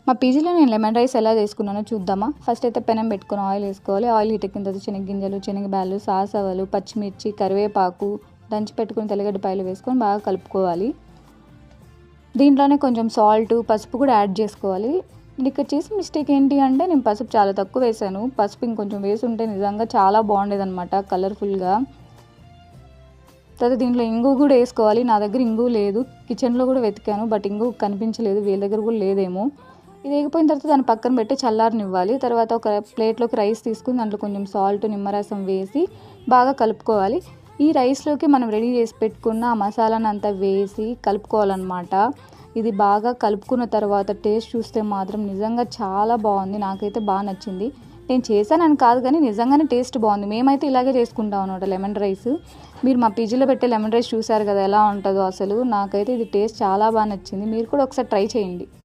మా పీజీలో నేను లెమన్ రైస్ ఎలా చేసుకున్నానో చూద్దామా. ఫస్ట్ అయితే పెనం పెట్టుకొని ఆయిల్ వేసుకోవాలి. ఆయిల్ హీట్ ఎక్కిన తర్వాత శనగగింజలు, శనగబ్యాళ్ళు, సాసవలు, పచ్చిమిర్చి, కరివేపాకు, దంచి పెట్టుకుని తెల్లగడ్డపాయలు వేసుకొని బాగా కలుపుకోవాలి. దీంట్లోనే కొంచెం సాల్ట్, పసుపు కూడా యాడ్ చేసుకోవాలి. ఇక్కడ చేసిన మిస్టేక్ ఏంటి అంటే నేను పసుపు చాలా తక్కువ వేసాను. పసుపు ఇంకొంచెం వేసి ఉంటే నిజంగా చాలా బాగుండేది అనమాట, కలర్ఫుల్గా. తర్వాత దీంట్లో ఇంగువ కూడా వేసుకోవాలి. నా దగ్గర ఇంగువ లేదు, కిచెన్లో కూడా వెతికాను బట్ ఇంగువ కనిపించలేదు, వీళ్ళ దగ్గర కూడా లేదేమో. ఇది వేగిపోయిన తర్వాత దాన్ని పక్కన పెట్టి చల్లారనివ్వాలి. తర్వాత ఒక ప్లేట్లోకి రైస్ తీసుకుని దాంట్లో కొంచెం సాల్ట్, నిమ్మరసం వేసి బాగా కలుపుకోవాలి. ఈ రైస్లోకి మనం రెడీ చేసి పెట్టుకున్న ఆ మసాలాను అంతా వేసి కలుపుకోవాలన్నమాట. ఇది బాగా కలుపుకున్న తర్వాత టేస్ట్ చూస్తే మాత్రం నిజంగా చాలా బాగుంది. నాకైతే బాగా నచ్చింది. నేను చేశానని కాదు కానీ నిజంగానే టేస్ట్ బాగుంది. మేమైతే ఇలాగే చేసుకుంటాం అనమాట లెమన్ రైస్. మీరు మా పీజీలో పెట్టే లెమన్ రైస్ చూసారు కదా ఎలా ఉంటుందో. అసలు నాకైతే ఇది టేస్ట్ చాలా బాగా నచ్చింది. మీరు కూడా ఒకసారి ట్రై చేయండి.